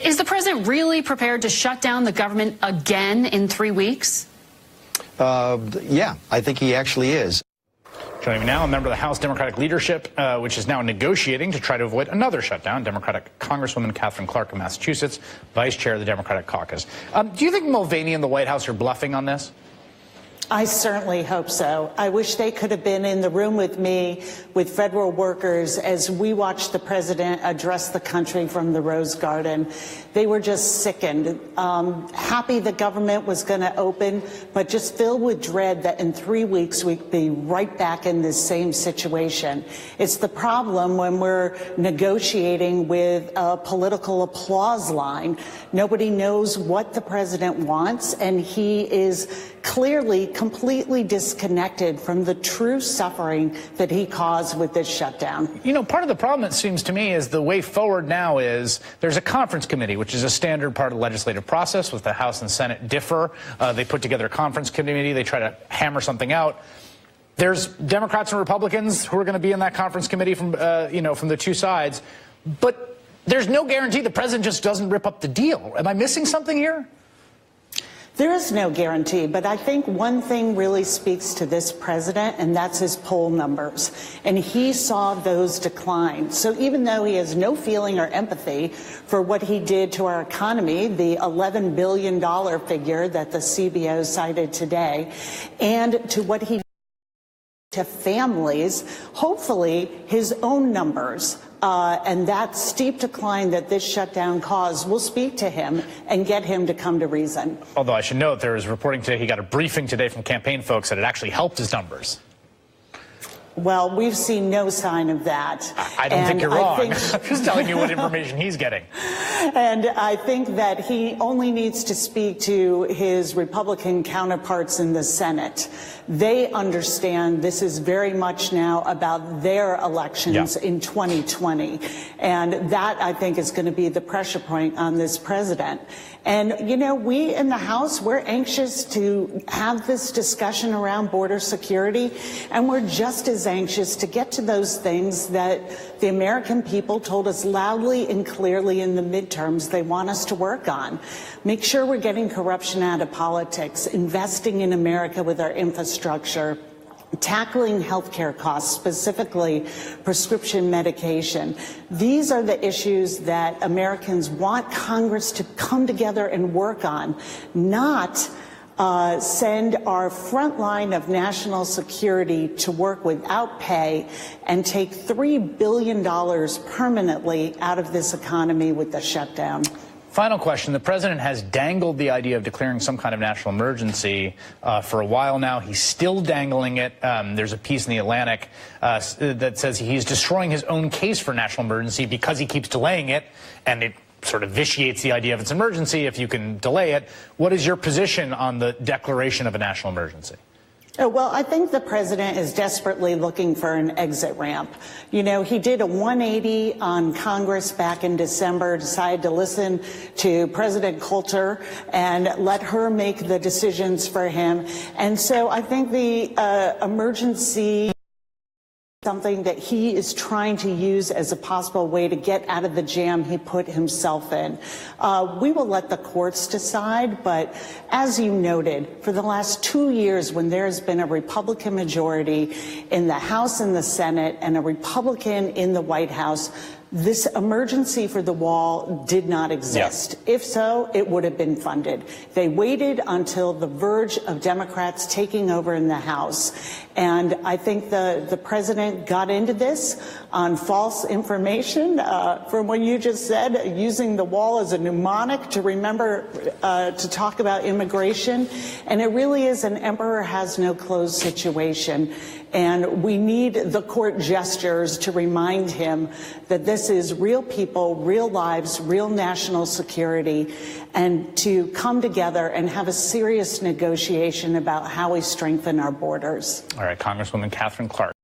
Is the president really prepared to shut down the government again in 3 weeks? Yeah, I think he actually is. Joining me now, a member of the House Democratic leadership, which is now negotiating to try to avoid another shutdown, Democratic Congresswoman Katherine Clark of Massachusetts, vice chair of the Democratic caucus. Do you think Mulvaney and the White House are bluffing on this? I certainly hope so. I wish they could have been in the room with me, with federal workers, as we watched the president address the country from the Rose Garden. They were just sickened, happy the government was going to open, but just filled with dread that in 3 weeks we'd be right back in this same situation. It's the problem when we're negotiating with a political applause line. Nobody knows what the president wants, and he is clearly completely disconnected from the true suffering that he caused with this shutdown. You know, part of the problem, it seems to me, is the way forward now is there's a conference committee, which is a standard part of the legislative process. With the House and Senate differ, they put together a conference committee. They try to hammer something out. There's Democrats and Republicans who are going to be in that conference committee from, from the two sides. But there's no guarantee the president just doesn't rip up the deal. Am I missing something here? There is no guarantee, but I think one thing really speaks to this president, and that's his poll numbers. And he saw those decline. So even though he has no feeling or empathy for what he did to our economy, the $11 billion figure that the CBO cited today, and to what he did to families, hopefully his own numbers and that steep decline that this shutdown caused will speak to him and get him to come to reason. Although I should note there was reporting today, he got a briefing today from campaign folks that it actually helped his numbers. Well, we've seen no sign of that. I don't think you're wrong. I'm just telling you what information he's getting. And I think that he only needs to speak to his Republican counterparts in the Senate. They understand this is very much now about their elections in 2020. And that, I think, is going to be the pressure point on this president. And, you know, we in the House, we're anxious to have this discussion around border security, and we're just as anxious to get to those things that the American people told us loudly and clearly in the midterms they want us to work on. Make sure we're getting corruption out of politics, investing in America with our infrastructure, tackling healthcare costs, specifically prescription medication. These are the issues that Americans want Congress to come together and work on, not send our front line of national security to work without pay and take $3 billion permanently out of this economy with the shutdown. Final question. The president has dangled the idea of declaring some kind of national emergency for a while now. He's still dangling it. There's a piece in the Atlantic that says he's destroying his own case for national emergency because he keeps delaying it, and it sort of vitiates the idea of its emergency if you can delay it. What is your position on the declaration of a national emergency? Oh, well, I think the president is desperately looking for an exit ramp. You know, he did a 180 on Congress back in December, decided to listen to President Coulter and let her make the decisions for him. And so I think the emergency something that he is trying to use as a possible way to get out of the jam he put himself in. We will let the courts decide, but as you noted, for the last 2 years when there has been a Republican majority in the House and the Senate and a Republican in the White House, this emergency for the wall did not exist. If so, it would have been funded. They waited until the verge of Democrats taking over in the House. And I think the president got into this on false information. From what you just said, using the wall as a mnemonic to remember to talk about immigration. And it really is an emperor has no clothes situation. And we need the court gestures to remind him that this is real people, real lives, real national security, and to come together and have a serious negotiation about how we strengthen our borders. All right, Congresswoman Katherine Clark.